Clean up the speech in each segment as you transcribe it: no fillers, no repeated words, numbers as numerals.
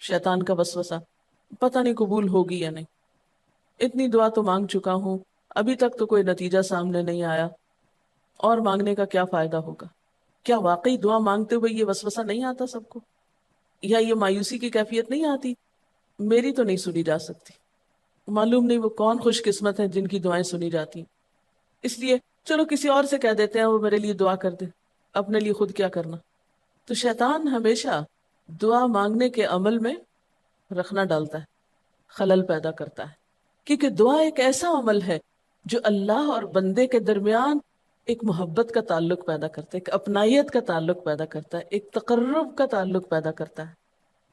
شیطان کا وسوسہ، پتہ نہیں قبول ہوگی یا نہیں، اتنی دعا تو مانگ چکا ہوں، ابھی تک تو کوئی نتیجہ سامنے نہیں آیا، اور مانگنے کا کیا فائدہ ہوگا؟ کیا واقعی دعا مانگتے ہوئے یہ وسوسہ نہیں آتا سب کو؟ یا یہ مایوسی کی کیفیت نہیں آتی؟ میری تو نہیں سنی جا سکتی، معلوم نہیں وہ کون خوش قسمت ہیں جن کی دعائیں سنی جاتی ہیں۔ اس لیے چلو کسی اور سے کہہ دیتے ہیں وہ میرے لیے دعا کر دے، اپنے لیے خود کیا کرنا۔ تو شیطان ہمیشہ دعا مانگنے کے عمل میں رخنا ڈالتا ہے، خلل پیدا کرتا ہے، کیونکہ دعا ایک ایسا عمل ہے جو اللہ اور بندے کے درمیان ایک محبت کا تعلق پیدا کرتا ہے، ایک اپنائیت کا تعلق پیدا کرتا ہے، ایک تقرب کا تعلق پیدا کرتا ہے۔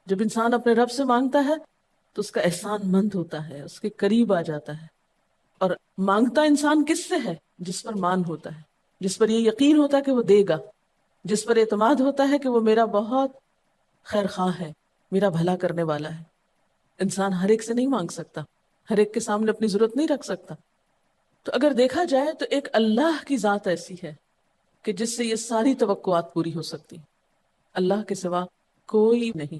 جب انسان اپنے رب سے مانگتا ہے تو اس کا احسان مند ہوتا ہے، اس کے قریب آ جاتا ہے۔ اور مانگتا انسان کس سے ہے؟ جس پر مان ہوتا ہے، جس پر یہ یقین ہوتا ہے کہ وہ دے گا، جس پر اعتماد ہوتا ہے کہ وہ میرا بہت خیر خواہ ہے، میرا بھلا کرنے والا ہے۔ انسان ہر ایک سے نہیں مانگ سکتا، ہر ایک کے سامنے اپنی ضرورت نہیں رکھ سکتا۔ تو اگر دیکھا جائے تو ایک اللہ کی ذات ایسی ہے کہ جس سے یہ ساری توقعات پوری ہو سکتی، اللہ کے سوا کوئی نہیں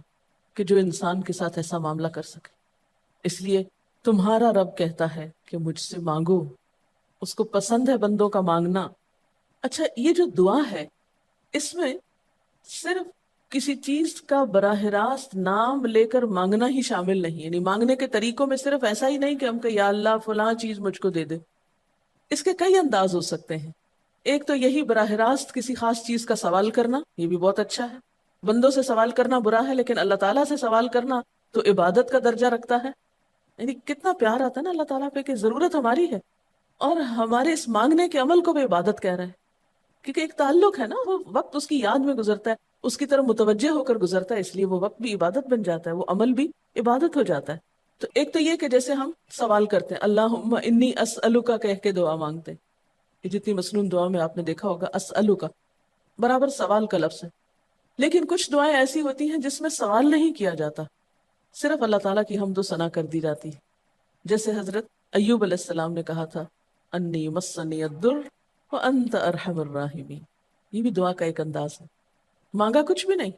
کہ جو انسان کے ساتھ ایسا معاملہ کر سکے۔ اس لیے تمہارا رب کہتا ہے کہ مجھ سے مانگو، اس کو پسند ہے بندوں کا مانگنا۔ اچھا، یہ جو دعا ہے اس میں صرف کسی چیز کا براہ راست نام لے کر مانگنا ہی شامل نہیں، یعنی مانگنے کے طریقوں میں صرف ایسا ہی نہیں کہ ہم کہ یا اللہ فلاں چیز مجھ کو دے دے۔ اس کے کئی انداز ہو سکتے ہیں۔ ایک تو یہی براہ راست کسی خاص چیز کا سوال کرنا، یہ بھی بہت اچھا ہے۔ بندوں سے سوال کرنا برا ہے، لیکن اللہ تعالیٰ سے سوال کرنا تو عبادت کا درجہ رکھتا ہے۔ یعنی کتنا پیار آتا ہے نا اللہ تعالیٰ پہ کہ ضرورت ہماری ہے اور ہمارے اس مانگنے کے عمل کو بھی عبادت کہہ رہے ہیں، کیونکہ ایک تعلق ہے نا، وہ وقت اس کی یاد میں گزرتا ہے، اس کی طرف متوجہ ہو کر گزرتا ہے، اس لیے وہ وقت بھی عبادت بن جاتا ہے، وہ عمل بھی عبادت ہو جاتا ہے۔ تو ایک تو یہ کہ جیسے ہم سوال کرتے ہیں اللہم انی اسألک کہہ کے دعا مانگتے ہیں، یہ جتنی مسنون دعا میں آپ نے دیکھا ہوگا اسألک برابر سوال کا لفظ ہے۔ لیکن کچھ دعائیں ایسی ہوتی ہیں جس میں سوال نہیں کیا جاتا، صرف اللہ تعالیٰ کی حمد و ثنا کر دی جاتی ہے۔ جیسے حضرت ایوب علیہ السلام نے کہا تھا انی مسنی الضر وانت ارحم الراحمین، یہ بھی دعا کا ایک انداز ہے۔ مانگا کچھ بھی نہیں،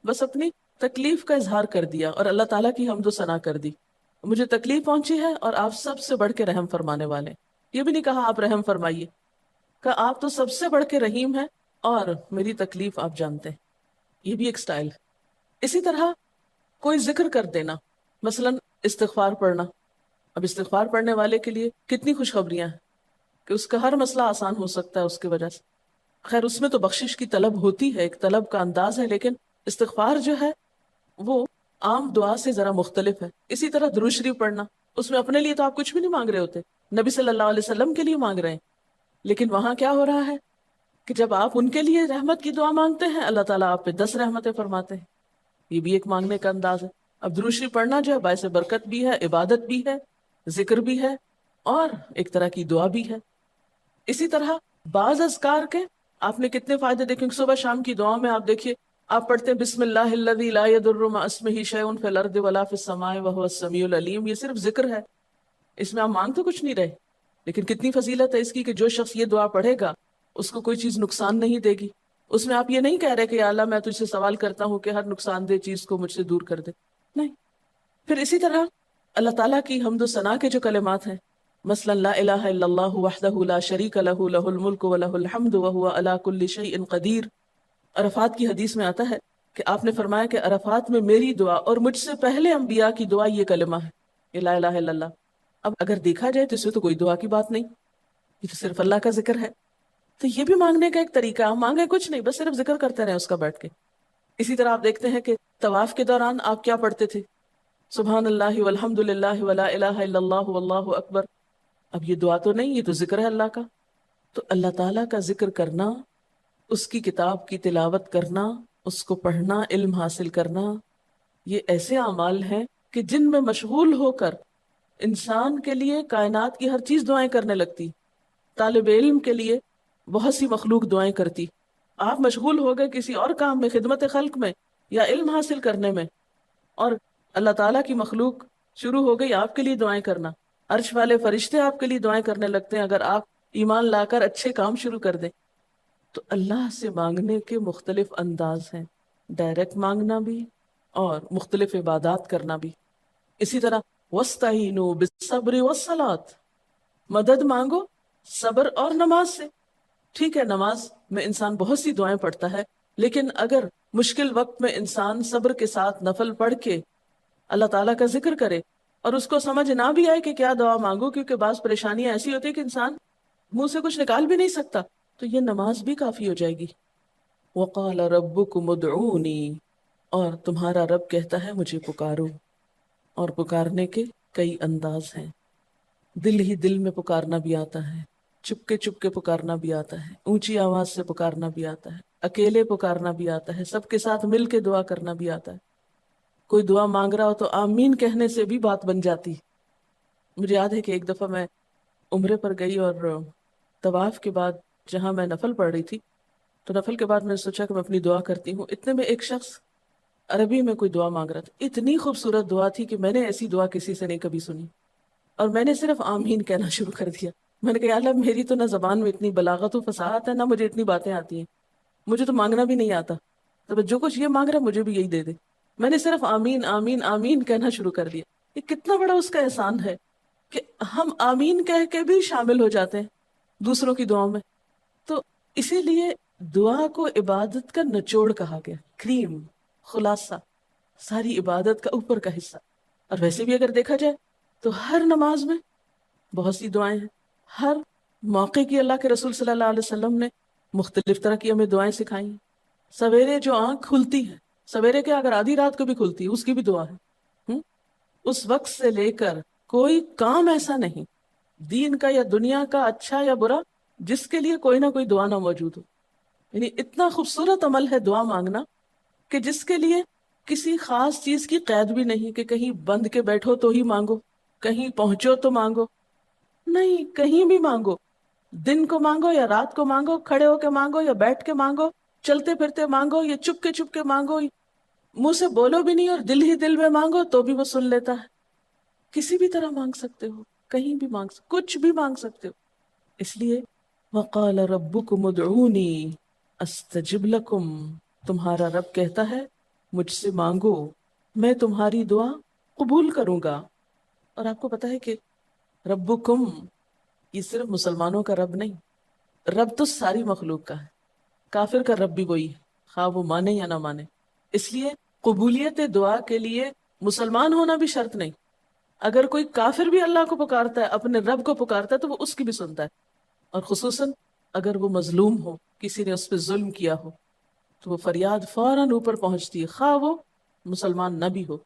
بس اپنی تکلیف کا اظہار کر دیا اور اللہ تعالیٰ کی حمد و ثنا کر دی، مجھے تکلیف پہنچی ہے اور آپ سب سے بڑھ کے رحم فرمانے والے ہیں۔ یہ بھی نہیں کہا آپ رحم فرمائیے، کہا آپ تو سب سے بڑھ کے رحیم ہیں اور میری تکلیف آپ جانتے ہیں۔ یہ بھی ایک سٹائل ہے۔ اسی طرح کوئی ذکر کر دینا، مثلا استغفار پڑھنا۔ اب استغفار پڑھنے والے کے لیے کتنی خوشخبریاں ہیں کہ اس کا ہر مسئلہ آسان ہو سکتا ہے اس کی وجہ سے۔ خیر اس میں تو بخشش کی طلب ہوتی ہے، ایک طلب کا انداز ہے، لیکن استغفار جو ہے وہ عام دعا سے ذرا مختلف ہے۔ اسی طرح درود شریف پڑھنا، اس میں اپنے لیے تو آپ کچھ بھی نہیں مانگ رہے ہوتے، نبی صلی اللہ علیہ وسلم کے لیے مانگ رہے ہیں، لیکن وہاں کیا ہو رہا ہے کہ جب آپ ان کے لیے رحمت کی دعا مانگتے ہیں اللہ تعالیٰ آپ پہ 10 رحمتیں فرماتے ہیں۔ یہ بھی ایک مانگنے کا انداز ہے۔ اب درود شریف پڑھنا جو ہے باعث برکت بھی ہے، عبادت بھی ہے، ذکر بھی ہے، اور ایک طرح کی دعا بھی ہے۔ اسی طرح بعض اذکار کے آپ نے کتنے فائدے دیکھیں، صبح شام کی دعاؤں میں آپ دیکھیے آپ پڑھتے ہیں بسم اللہ الذی لا یضر مع اسمہ شیء فی الارض ولا فی السماء وهو السمیع العلیم، یہ صرف ذکر ہے، اس میں آپ مانگ تو کچھ نہیں رہے، لیکن کتنی فضیلت ہے اس کی کہ جو شخص یہ دعا پڑھے گا اس کو کوئی چیز نقصان نہیں دے گی۔ اس میں آپ یہ نہیں کہہ رہے کہ یا اللہ میں تجھ سے سوال کرتا ہوں کہ ہر نقصان دہ چیز کو مجھ سے دور کر دے، نہیں۔ پھر اسی طرح اللہ تعالیٰ کی حمد و ثنا کے جو کلمات ہیں، مثلا لا الہ الا اللہ وحدہ لا شریک لہ لہ الملک ولہ الحمد وہو علی کل شیء قدیر۔ عرفات کی حدیث میں آتا ہے کہ آپ نے فرمایا کہ عرفات میں میری دعا اور مجھ سے پہلے انبیاء کی دعا یہ کلمہ ہے، یہ لا الہ الا اللہ۔ اب اگر دیکھا جائے تو اس میں تو کوئی دعا کی بات نہیں، یہ تو صرف اللہ کا ذکر ہے۔ تو یہ بھی مانگنے کا ایک طریقہ، ہم مانگے کچھ نہیں، بس صرف ذکر کرتے رہے اس کا بیٹھ کے۔ اسی طرح آپ دیکھتے ہیں کہ طواف کے دوران آپ کیا پڑھتے تھے؟ سبحان اللہ والحمد للہ ولا الہ الا اللہ واللہ اکبر۔ اب یہ دعا تو نہیں، یہ تو ذکر ہے اللہ کا۔ تو اللہ تعالیٰ کا ذکر کرنا، اس کی کتاب کی تلاوت کرنا، اس کو پڑھنا، علم حاصل کرنا، یہ ایسے اعمال ہیں کہ جن میں مشغول ہو کر انسان کے لیے کائنات کی ہر چیز دعائیں کرنے لگتی۔ طالب علم کے لیے بہت سی مخلوق دعائیں کرتی، آپ مشغول ہو گئے کسی اور کام میں، خدمت خلق میں یا علم حاصل کرنے میں، اور اللہ تعالیٰ کی مخلوق شروع ہو گئی آپ کے لیے دعائیں کرنا۔ عرش والے فرشتے آپ کے لیے دعائیں کرنے لگتے ہیں اگر آپ ایمان لا کر اچھے کام شروع کر دیں۔ تو اللہ سے مانگنے کے مختلف انداز ہیں، ڈائریکٹ مانگنا بھی اور مختلف عبادات کرنا بھی. اسی طرح وَاسْتَعِينُوا بِالصَّبْرِ وَالصَّلَاةِ، مدد مانگو صبر اور نماز سے. ٹھیک ہے، نماز میں انسان بہت سی دعائیں پڑھتا ہے، لیکن اگر مشکل وقت میں انسان صبر کے ساتھ نفل پڑھ کے اللہ تعالیٰ کا ذکر کرے اور اس کو سمجھ نہ بھی آئے کہ کیا دعا مانگو، کیونکہ بعض پریشانیاں ایسی ہوتی ہیں کہ انسان منہ سے کچھ نکال بھی نہیں سکتا، تو یہ نماز بھی کافی ہو جائے گی. وَقَالَ رَبُّكُمُ ادْعُونِي، اور تمہارا رب کہتا ہے مجھے پکارو. اور پکارنے کے کئی انداز ہیں. دل ہی دل میں پکارنا بھی آتا ہے، چپ کے پکارنا بھی آتا ہے، اونچی آواز سے پکارنا بھی آتا ہے، اکیلے پکارنا بھی آتا ہے، سب کے ساتھ مل کے دعا کرنا بھی آتا ہے. کوئی دعا مانگ رہا ہو تو آمین کہنے سے بھی بات بن جاتی. مجھے یاد ہے کہ ایک دفعہ میں عمرے پر گئی اور طواف کے بعد جہاں میں نفل پڑھ رہی تھی، تو نفل کے بعد میں نے سوچا کہ میں اپنی دعا کرتی ہوں. اتنے میں ایک شخص عربی میں کوئی دعا مانگ رہا تھا. اتنی خوبصورت دعا تھی کہ میں نے ایسی دعا کسی سے نہیں کبھی سنی، اور میں نے صرف آمین کہنا شروع کر دیا. میں نے کہا یا اللہ، میری تو نہ زبان میں اتنی بلاغت و فصاحت ہے، نہ مجھے اتنی باتیں آتی ہیں، مجھے تو مانگنا بھی نہیں آتا، تو جو کچھ یہ مانگ رہا ہے مجھے بھی یہی دے دے. میں نے صرف آمین آمین آمین کہنا شروع کر دیا. یہ کتنا بڑا اس کا احسان ہے کہ ہم آمین کہہ کے بھی شامل ہو جاتے ہیں دوسروں کی دعاؤں میں. تو اسی لیے دعا کو عبادت کا نچوڑ کہا گیا، کریم، خلاصہ، ساری عبادت کا اوپر کا حصہ. اور ویسے بھی اگر دیکھا جائے تو ہر نماز میں بہت سی دعائیں ہیں. ہر موقع کی اللہ کے رسول صلی اللہ علیہ وسلم نے مختلف طرح کی ہمیں دعائیں سکھائی ہیں. سویرے جو آنکھ کھلتی ہے، سویرے کے اگر آدھی رات کو بھی کھلتی ہے، اس کی بھی دعا ہے. اس وقت سے لے کر کوئی کام ایسا نہیں دین کا یا دنیا کا، اچھا یا برا، جس کے لیے کوئی نہ کوئی دعا نہ موجود ہو. یعنی اتنا خوبصورت عمل ہے دعا مانگنا کہ جس کے لیے کسی خاص چیز کی قید بھی نہیں کہ کہیں بند کے بیٹھو تو ہی مانگو، کہیں پہنچو تو مانگو. نہیں، کہیں بھی مانگو، دن کو مانگو یا رات کو مانگو، کھڑے ہو کے مانگو یا بیٹھ کے مانگو، چلتے پھرتے مانگو یا چپ کے مانگو، منہ سے بولو بھی نہیں اور دل ہی دل میں مانگو تو بھی وہ سن لیتا ہے. کسی بھی طرح مانگ سکتے ہو، کہیں بھی مانگ سکتے، کچھ بھی مانگ سکتے ہو. اس لیے وقال ربکم ادعونی استجب لکم، تمہارا رب کہتا ہے مجھ سے مانگو، میں تمہاری دعا قبول کروں گا. اور آپ کو پتا ہے کہ ربکم یہ صرف مسلمانوں کا رب نہیں، رب تو ساری مخلوق کا ہے. کافر کا رب بھی وہی ہے، خواہ وہ مانے یا نہ مانے. اس لیے قبولیت دعا کے لیے مسلمان ہونا بھی شرط نہیں. اگر کوئی کافر بھی اللہ کو پکارتا ہے، اپنے رب کو پکارتا ہے، تو وہ اس کی بھی سنتا ہے. اور خصوصاً اگر وہ مظلوم ہو، کسی نے اس پہ ظلم کیا ہو، تو وہ فریاد فوراً اوپر پہنچتی ہے، خواہ وہ مسلمان نہ بھی ہو.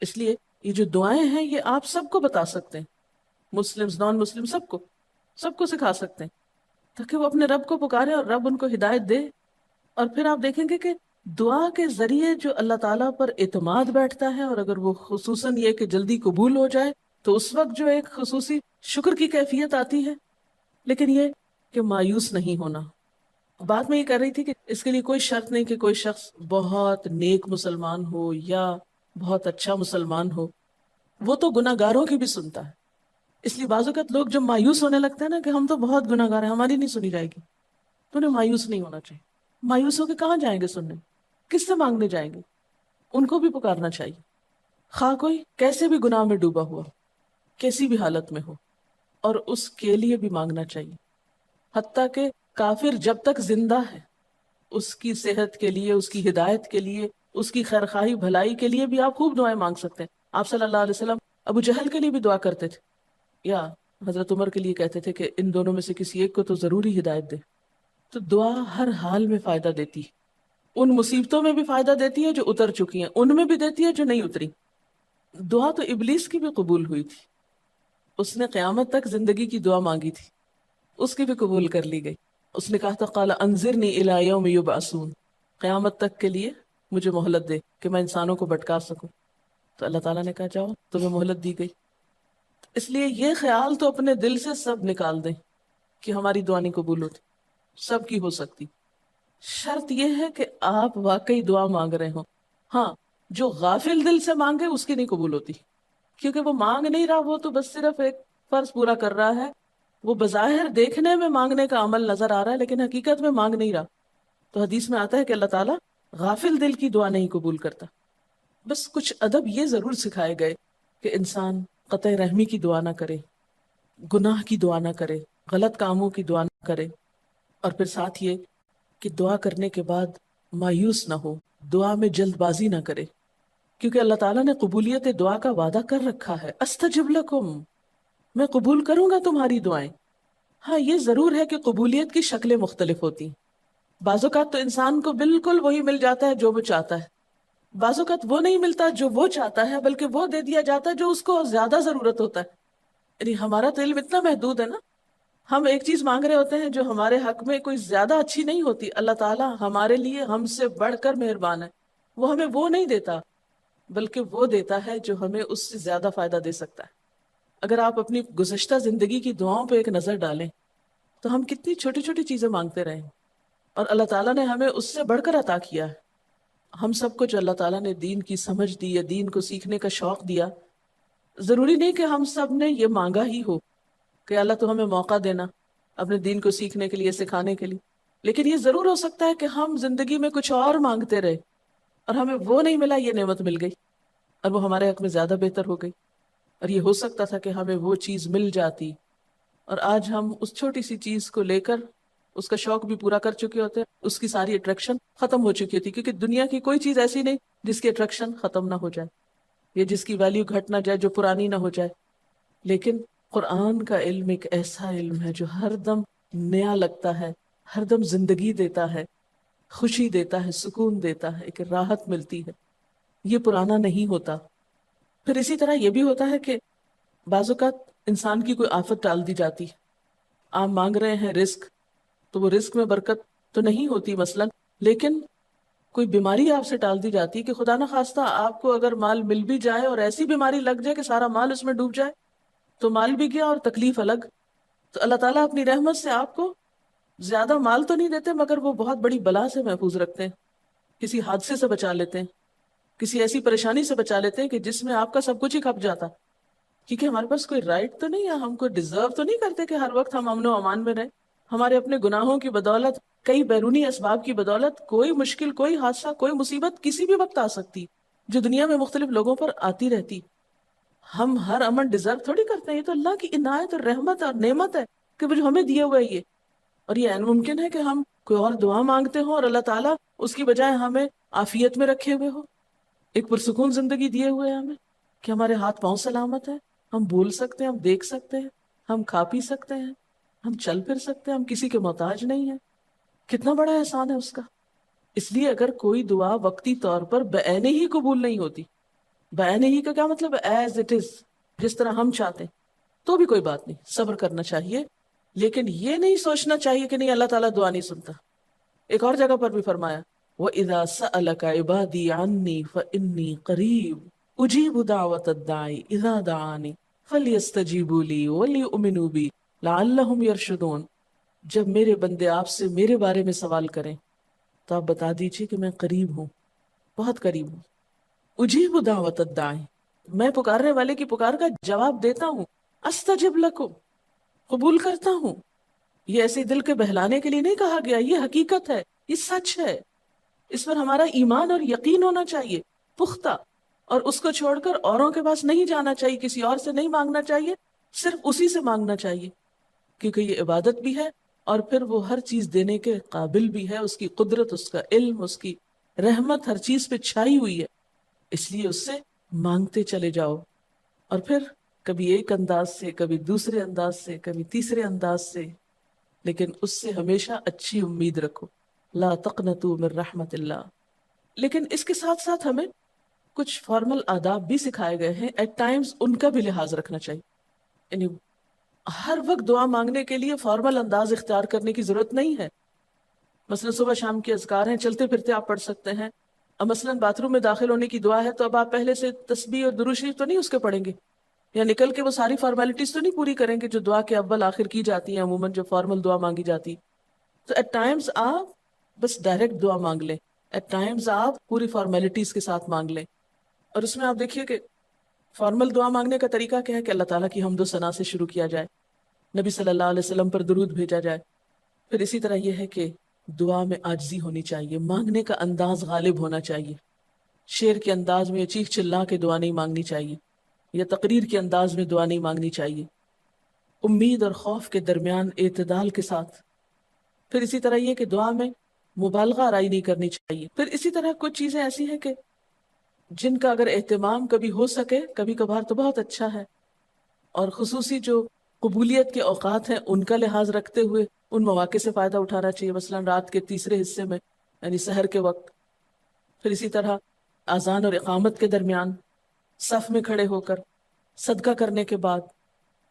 اس لیے یہ جو دعائیں ہیں یہ آپ سب کو بتا سکتے ہیں، مسلم نان مسلم سب کو سکھا سکتے ہیں، تاکہ وہ اپنے رب کو پکارے اور رب ان کو ہدایت دے. اور پھر آپ دیکھیں گے کہ دعا کے ذریعے جو اللہ تعالیٰ پر اعتماد بیٹھتا ہے، اور اگر وہ خصوصاً یہ کہ جلدی قبول ہو جائے، تو اس وقت جو ایک خصوصی شکر کی کیفیت آتی ہے. لیکن یہ کہ مایوس نہیں ہونا. بات میں یہ کر رہی تھی کہ اس کے لیے کوئی شرط نہیں کہ کوئی شخص بہت نیک مسلمان ہو یا بہت اچھا مسلمان ہو، وہ تو گناہ گاروں کی بھی سنتا ہے. اس لیے بعض اوقات لوگ جب مایوس ہونے لگتے ہیں نا کہ ہم تو بہت گناہ گار ہیں، ہماری نہیں سنی جائے گی، تو انہیں مایوس نہیں ہونا چاہیے. مایوس ہو کے کہاں جائیں گے سننے؟ کس سے مانگنے جائیں گے؟ ان کو بھی پکارنا چاہیے، خواہ کوئی کیسے بھی گناہ میں ڈوبا ہوا، کیسی بھی حالت میں ہو، اور اس کے لیے بھی مانگنا چاہیے. حتیٰ کہ کافر جب تک زندہ ہے، اس کی صحت کے لیے، اس کی ہدایت کے لیے، اس کی خیرخواہی بھلائی کے لیے بھی آپ خوب دعائیں مانگ سکتے ہیں. آپ صلی اللہ علیہ وسلم ابو جہل کے لیے بھی دعا کرتے تھے، یا حضرت عمر کے لیے کہتے تھے کہ ان دونوں میں سے کسی ایک کو تو ضروری ہدایت دے. تو دعا ہر حال میں فائدہ دیتی ہے، ان مصیبتوں میں بھی فائدہ دیتی ہے جو اتر چکی ہیں، ان میں بھی دیتی ہے جو نہیں اتری. دعا تو ابلیس کی بھی قبول ہوئی تھی، اس نے قیامت تک زندگی کی دعا مانگی تھی، اس کی بھی قبول کر لی گئی. اس نے کہا تھا قال انظرنی الی یوم یبعثون، قیامت تک کے لیے مجھے مہلت دے کہ میں انسانوں کو بھٹکا سکوں. تو اللہ تعالیٰ نے کہا جاؤ، تمہیں مہلت دی گئی. اس لیے یہ خیال تو اپنے دل سے سب نکال دیں کہ ہماری دعا نہیں قبول ہوتی، سب کی ہو سکتی. شرط یہ ہے کہ آپ واقعی دعا مانگ رہے ہوں. ہاں، جو غافل دل سے مانگے اس کی نہیں قبول ہوتی، کیونکہ وہ مانگ نہیں رہا، وہ تو بس صرف ایک فرض پورا کر رہا ہے. وہ بظاہر دیکھنے میں مانگنے کا عمل نظر آ رہا ہے، لیکن حقیقت میں مانگ نہیں رہا. تو حدیث میں آتا ہے کہ اللہ تعالیٰ غافل دل کی دعا نہیں قبول کرتا. بس کچھ ادب یہ ضرور سکھائے گئے کہ انسان قطع رحمی کی دعا نہ کرے، گناہ کی دعا نہ کرے، غلط کاموں کی دعا نہ کرے، اور پھر ساتھ یہ کہ دعا کرنے کے بعد مایوس نہ ہو، دعا میں جلد بازی نہ کرے، کیونکہ اللہ تعالیٰ نے قبولیت دعا کا وعدہ کر رکھا ہے، استجب لکم، میں قبول کروں گا تمہاری دعائیں۔ ہاں یہ ضرور ہے کہ قبولیت کی شکلیں مختلف ہوتی ہیں، بعض اوقات تو انسان کو بالکل وہی مل جاتا ہے جو وہ چاہتا ہے، بعض اوقات وہ نہیں ملتا جو وہ چاہتا ہے، بلکہ وہ دے دیا جاتا ہے جو اس کو زیادہ ضرورت ہوتا ہے۔ یعنی ہمارا تو علم اتنا محدود ہے نا، ہم ایک چیز مانگ رہے ہوتے ہیں جو ہمارے حق میں کوئی زیادہ اچھی نہیں ہوتی، اللہ تعالیٰ ہمارے لیے ہم سے بڑھ کر مہربان ہے، وہ ہمیں وہ نہیں دیتا بلکہ وہ دیتا ہے جو ہمیں اس سے زیادہ فائدہ دے سکتا ہے۔ اگر آپ اپنی گزشتہ زندگی کی دعاؤں پہ ایک نظر ڈالیں تو ہم کتنی چھوٹی چھوٹی چیزیں مانگتے رہے ہیں، اور اللہ تعالیٰ نے ہمیں اس سے بڑھ کر عطا کیا ہے۔ ہم سب کو جو اللہ تعالیٰ نے دین کی سمجھ دی یا دین کو سیکھنے کا شوق دیا، ضروری نہیں کہ ہم سب نے یہ مانگا ہی ہو کہ اللہ تو ہمیں موقع دینا اپنے دین کو سیکھنے کے لیے، سکھانے کے لیے، لیکن یہ ضرور ہو سکتا ہے کہ ہم زندگی میں کچھ اور مانگتے رہے اور ہمیں وہ نہیں ملا، یہ نعمت مل گئی اور وہ ہمارے حق میں زیادہ بہتر ہو گئی، اور یہ ہو سکتا تھا کہ ہمیں وہ چیز مل جاتی، اور آج ہم اس چھوٹی سی چیز کو لے کر اس کا شوق بھی پورا کر چکے ہوتے ہیں، اس کی ساری اٹریکشن ختم ہو چکی ہوتی، کیونکہ دنیا کی کوئی چیز ایسی نہیں جس کی اٹریکشن ختم نہ ہو جائے یا جس کی ویلیو گھٹ نہ جائے، جو پرانی نہ ہو جائے۔ لیکن قرآن کا علم ایک ایسا علم ہے جو ہر دم نیا لگتا ہے، ہر دم زندگی دیتا ہے، خوشی دیتا ہے، سکون دیتا ہے، ایک راحت ملتی ہے، یہ پرانا نہیں ہوتا۔ پھر اسی طرح یہ بھی ہوتا ہے کہ بعض اوقات انسان کی کوئی آفت ٹال دی جاتی ہے، آپ مانگ رہے ہیں رزق، تو وہ رزق میں برکت تو نہیں ہوتی مثلا، لیکن کوئی بیماری آپ سے ٹال دی جاتی کہ خدا نہ خواستہ آپ کو اگر مال مل بھی جائے اور ایسی بیماری لگ جائے کہ سارا مال اس میں ڈوب جائے، تو مال بھی گیا اور تکلیف الگ۔ تو اللہ تعالیٰ اپنی رحمت سے آپ کو زیادہ مال تو نہیں دیتے، مگر وہ بہت بڑی بلا سے محفوظ رکھتے ہیں، کسی حادثے سے بچا لیتے ہیں، کسی ایسی پریشانی سے بچا لیتے ہیں کہ جس میں آپ کا سب کچھ ہی کھپ جاتا، کیونکہ ہمارے پاس کوئی رائٹ تو نہیں ہے، ہم کو ڈیزرو تو نہیں کرتے کہ ہر وقت ہم امن و امان میں رہیں۔ ہمارے اپنے گناہوں کی بدولت، کئی بیرونی اسباب کی بدولت، کوئی مشکل، کوئی حادثہ، کوئی مصیبت کسی بھی وقت آ سکتی، جو دنیا میں مختلف لوگوں پر آتی رہتی۔ ہم ہر امن ڈیزرو تھوڑی کرتے ہیں، یہ تو اللہ کی عنایت اور رحمت اور نعمت ہے کہ وہ جو ہمیں دیے ہوئے یہ، اور یہ عین ممکن ہے کہ ہم کوئی اور دعا مانگتے ہوں اور اللہ تعالیٰ اس کی بجائے ہمیں عافیت میں رکھے ہوئے ہو، ایک پرسکون زندگی دیے ہوئے ہیں ہمیں، کہ ہمارے ہاتھ پاؤں سلامت ہیں، ہم بول سکتے ہیں، ہم دیکھ سکتے ہیں، ہم کھا پی سکتے ہیں، ہم چل پھر سکتے ہیں، ہم کسی کے محتاج نہیں ہیں۔ کتنا بڑا احسان ہے اس کا۔ اس لیے اگر کوئی دعا وقتی طور پر بعین ہی قبول نہیں ہوتی، بعین ہی کا کیا مطلب ہے؟ ایز اٹ از، جس طرح ہم چاہتے ہیں، تو بھی کوئی بات نہیں، صبر کرنا چاہیے، لیکن یہ نہیں سوچنا چاہیے کہ نہیں اللہ تعالیٰ دعا نہیں سنتا۔ ایک اور جگہ پر بھی فرمایا وَإِذَا سَأَلَكَ عِبَادِي عَنِّي فَإِنِّي قَرِيبٌ أُجِيبُ دَعْوَةَ الدَّاعِ إِذَا دَعَانِ فَلْيَسْتَجِيبُوا لِي وَلْيُؤْمِنُوا بِي لَعَلَّهُمْ يَرْشُدُونَ۔ جب میرے بندے آپ سے میرے بارے میں سوال کریں تو آپ بتا دیجئے کہ میں قریب ہوں، بہت قریب ہوں۔ اجیب دعوت الداعی، میں پکارنے والے کی پکار کا جواب دیتا ہوں، استجب لکم، قبول کرتا ہوں۔ یہ ایسے دل کے بہلانے کے لیے نہیں کہا گیا، یہ حقیقت ہے، یہ سچ ہے، اس پر ہمارا ایمان اور یقین ہونا چاہیے پختہ، اور اس کو چھوڑ کر اوروں کے پاس نہیں جانا چاہیے، کسی اور سے نہیں مانگنا چاہیے، صرف اسی سے مانگنا چاہیے، کیونکہ یہ عبادت بھی ہے اور پھر وہ ہر چیز دینے کے قابل بھی ہے، اس کی قدرت، اس کا علم، اس کی رحمت ہر چیز پہ چھائی ہوئی ہے، اس لیے اس سے مانگتے چلے جاؤ، اور پھر کبھی ایک انداز سے، کبھی دوسرے انداز سے، کبھی تیسرے انداز سے، لیکن اس سے ہمیشہ اچھی امید رکھو، لا تقنطوا من رحمت اللہ۔ لیکن اس کے ساتھ ساتھ ہمیں کچھ فارمل آداب بھی سکھائے گئے ہیں، ایٹ ٹائمز ان کا بھی لحاظ رکھنا چاہیے، یعنی ہر وقت دعا مانگنے کے لیے فارمل انداز اختیار کرنے کی ضرورت نہیں ہے۔ مثلا صبح شام کے اذکار ہیں، چلتے پھرتے آپ پڑھ سکتے ہیں، اب مثلا باتھ روم میں داخل ہونے کی دعا ہے تو اب آپ پہلے سے تسبیح اور درود شریف تو نہیں اس کے پڑھیں گے، یا نکل کے وہ ساری فارمیلٹیز تو نہیں پوری کریں گے جو دعا کے اول آخر کی جاتی ہیں، عموماً جو فارمل دعا مانگی جاتی۔ تو ایٹ ٹائمز آپ بس ڈائریکٹ دعا مانگ لیں، ایٹ ٹائمز آپ پوری فارمیلٹیز کے ساتھ مانگ لیں، اور اس میں آپ دیکھیے کہ فارمل دعا مانگنے کا طریقہ کیا ہے کہ اللہ تعالیٰ کی حمد و ثنا سے شروع کیا جائے، نبی صلی اللہ علیہ وسلم پر درود بھیجا جائے، پھر اسی طرح یہ ہے کہ دعا میں عاجزی ہونی چاہیے، مانگنے کا انداز غالب ہونا چاہیے، شعر کے انداز میں یا چیخ چلا کے دعا نہیں مانگنی چاہیے، یا تقریر کے انداز میں دعا نہیں مانگنی چاہیے، امید اور خوف کے درمیان اعتدال کے ساتھ۔ پھر اسی طرح یہ کہ دعا میں مبالغہ آرائی نہیں کرنی چاہیے۔ پھر اسی طرح کچھ چیزیں ایسی ہیں کہ جن کا اگر اہتمام کبھی ہو سکے کبھی کبھار تو بہت اچھا ہے، اور خصوصی جو قبولیت کے اوقات ہیں ان کا لحاظ رکھتے ہوئے ان مواقع سے فائدہ اٹھانا چاہیے، مثلا رات کے تیسرے حصے میں یعنی سحر کے وقت، پھر اسی طرح اذان اور اقامت کے درمیان، صف میں کھڑے ہو کر، صدقہ کرنے کے بعد،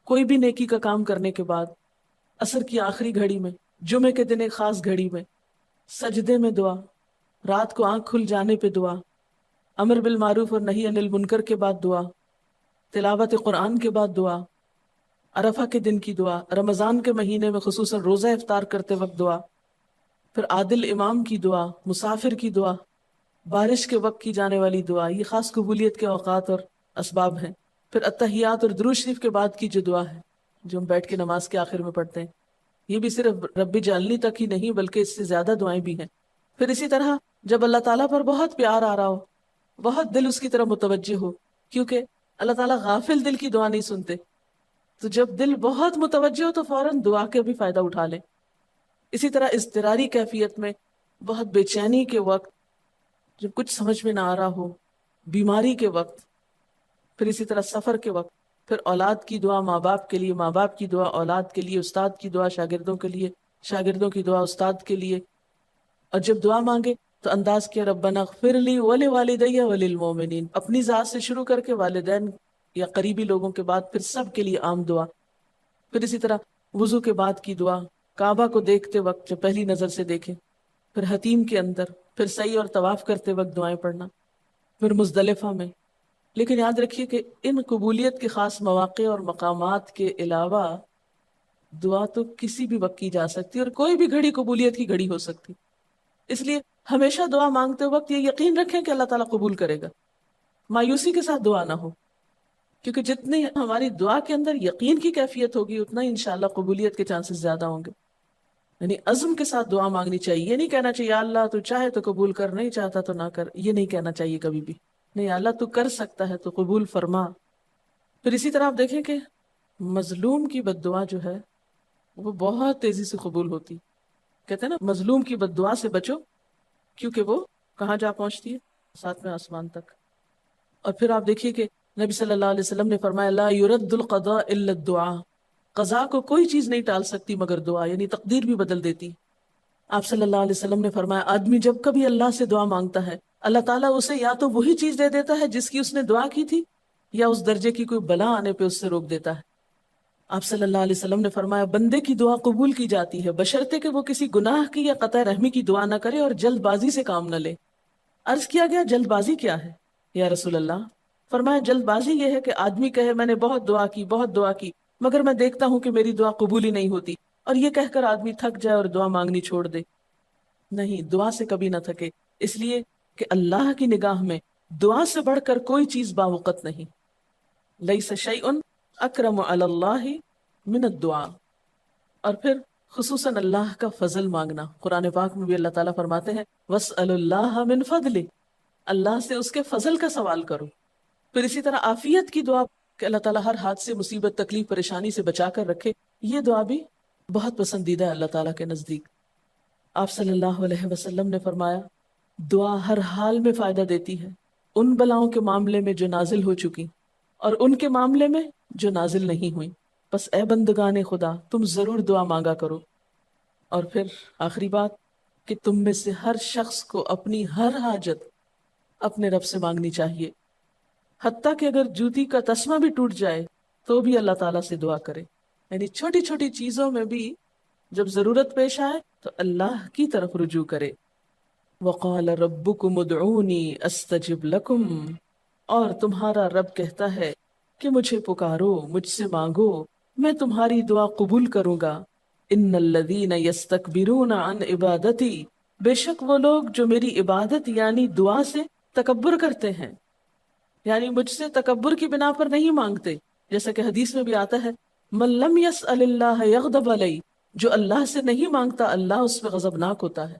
کوئی بھی نیکی کا کام کرنے کے بعد، عصر کی آخری گھڑی میں، جمعے کے دن ایک خاص گھڑی میں، سجدے میں دعا، رات کو آنکھ کھل جانے پہ دعا، امر بالمعروف اور نہی عن المنکر کے بعد دعا، تلاوت قرآن کے بعد دعا، عرفہ کے دن کی دعا، رمضان کے مہینے میں خصوصاً روزہ افطار کرتے وقت دعا، پھر عادل امام کی دعا، مسافر کی دعا، بارش کے وقت کی جانے والی دعا، یہ خاص قبولیت کے اوقات اور اسباب ہیں۔ پھر اتحیات اور درود شریف کے بعد کی جو دعا ہے جو ہم بیٹھ کے نماز کے آخر میں پڑھتے ہیں، یہ بھی صرف رب جعلنی تک ہی نہیں بلکہ اس سے زیادہ دعائیں بھی ہیں۔ پھر اسی طرح جب اللہ تعالیٰ پر بہت پیار آ رہا ہو، بہت دل اس کی طرف متوجہ ہو، کیونکہ اللہ تعالیٰ غافل دل کی دعا نہیں سنتے، تو جب دل بہت متوجہ ہو تو فوراً دعا کا بھی فائدہ اٹھا لیں۔ اسی طرح اضطراری کیفیت میں، بہت بے چینی کے وقت، جب کچھ سمجھ میں نہ آ رہا ہو، بیماری کے وقت، پھر اسی طرح سفر کے وقت، پھر اولاد کی دعا ماں باپ کے لیے، ماں باپ کی دعا اولاد کے لیے، استاد کی دعا شاگردوں کے لیے، شاگردوں کی دعا استاد کے لیے، اور جب دعا مانگے تو انداز کیا ربنا اغفر لی ولوالدی وللمؤمنین، اپنی ذات سے شروع کر کے والدین یا قریبی لوگوں کے بعد پھر سب کے لیے عام دعا۔ پھر اسی طرح وضو کے بعد کی دعا، کعبہ کو دیکھتے وقت جب پہلی نظر سے دیکھیں، پھر حتیم کے اندر، پھر سعی اور طواف کرتے وقت دعائیں پڑھنا، پھر مزدلفہ میں۔ لیکن یاد رکھیے کہ ان قبولیت کے خاص مواقع اور مقامات کے علاوہ دعا تو کسی بھی وقت کی جا سکتی ہے، اور کوئی بھی گھڑی قبولیت کی گھڑی ہو سکتی، اس لیے ہمیشہ دعا مانگتے وقت یہ یقین رکھیں کہ اللہ تعالیٰ قبول کرے گا، مایوسی کے ساتھ دعا نہ ہو، کیونکہ جتنی ہماری دعا کے اندر یقین کی کیفیت ہوگی اتنا ہی انشاءاللہ قبولیت کے چانسز زیادہ ہوں گے۔ یعنی عزم کے ساتھ دعا مانگنی چاہیے، یہ نہیں کہنا چاہیے یا اللہ تو چاہے تو قبول کر، نہیں چاہتا تو نہ کر، یہ نہیں کہنا چاہیے کبھی بھی، نہیں اللہ تو کر سکتا ہے تو قبول فرما۔ پھر اسی طرح آپ دیکھیں کہ مظلوم کی بد دعا جو ہے وہ بہت تیزی سے قبول ہوتی، کہتے ہیں نا مظلوم کی بد دعا سے بچو کیونکہ وہ کہاں جا پہنچتی ہے؟ ساتویں آسمان تک۔ اور پھر آپ دیکھیے کہ نبی صلی اللہ علیہ وسلم نے فرمایا لا يرد القضاء الا الدعاء، قضاء کو کوئی چیز نہیں ٹال سکتی مگر دعا، یعنی تقدیر بھی بدل دیتی۔ آپ صلی اللہ علیہ وسلم نے فرمایا آدمی جب کبھی اللہ سے دعا مانگتا ہے اللہ تعالیٰ اسے یا تو وہی چیز دے دیتا ہے جس کی اس نے دعا کی تھی، یا اس درجے کی کوئی بلا آنے پہ اس سے روک دیتا ہے۔ آپ صلی اللہ علیہ وسلم نے فرمایا بندے کی دعا قبول کی جاتی ہے بشرطے کہ وہ کسی گناہ کی یا قطع رحمی کی دعا نہ کرے اور جلد بازی سے کام نہ لے۔ عرض کیا گیا جلد بازی کیا ہے یا رسول اللہ؟ فرمایا جلد بازی یہ ہے کہ آدمی کہے میں نے بہت دعا کی بہت دعا کی مگر میں دیکھتا ہوں کہ میری دعا قبول ہی نہیں ہوتی، اور یہ کہہ کر آدمی تھک جائے اور دعا مانگنی چھوڑ دے۔ نہیں، دعا سے کبھی نہ تھکے، اس لیے کہ اللہ کی نگاہ میں دعا سے بڑھ کر کوئی چیز باوقت نہیں۔ لیس شیء اکرم علی اللہ من الدعاء۔ اور پھر خصوصاً اللہ کا فضل مانگنا، قرآن پاک میں بھی اللہ تعالیٰ فرماتے ہیں وَاسْأَلُوا اللَّهَ مِنْ فَضْلِهِ، اللہ سے اس کے فضل کا سوال کرو۔ پھر اسی طرح عافیت کی دعا کہ اللہ تعالیٰ ہر حادثے مصیبت تکلیف پریشانی سے بچا کر رکھے، یہ دعا بھی بہت پسندیدہ ہے اللہ تعالیٰ کے نزدیک۔ آپ صلی اللہ علیہ وسلم نے فرمایا دعا ہر حال میں فائدہ دیتی ہے، ان بلاؤں کے معاملے میں جو نازل ہو چکی اور ان کے معاملے میں جو نازل نہیں ہوئی، بس اے بندگان خدا تم ضرور دعا مانگا کرو۔ اور پھر آخری بات کہ تم میں سے ہر شخص کو اپنی ہر حاجت اپنے رب سے مانگنی چاہیے، حتیٰ کہ اگر جوتی کا تسمہ بھی ٹوٹ جائے تو بھی اللہ تعالیٰ سے دعا کرے، یعنی چھوٹی چھوٹی چیزوں میں بھی جب ضرورت پیش آئے تو اللہ کی طرف رجوع کرے۔ وَقَالَ رَبُّكُمُ ادْعُونِي أَسْتَجِبْ لَكُمْ، اور تمہارا رب کہتا ہے کہ مجھے پکارو، مجھ سے مانگو، میں تمہاری دعا قبول کروں گا۔ إِنَّ الَّذِينَ يَسْتَكْبِرُونَ عَنْ عِبَادَتِي، بے شک وہ لوگ جو میری عبادت یعنی دعا سے تکبر کرتے ہیں، یعنی مجھ سے تکبر کی بنا پر نہیں مانگتے، جیسا کہ حدیث میں بھی آتا ہے من لم يسأل اللہ یغضب علیہ، جو اللہ سے نہیں مانگتا اللہ اس پہ غضبناک ہوتا ہے،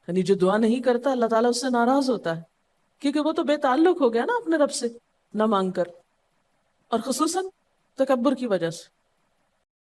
یعنی جو دعا نہیں کرتا اللہ تعالیٰ اس سے ناراض ہوتا ہے۔ کیونکہ وہ تو بے تعلق ہو گیا نا اپنے رب سے نہ مانگ کر، اور خصوصاً تکبر کی وجہ سے۔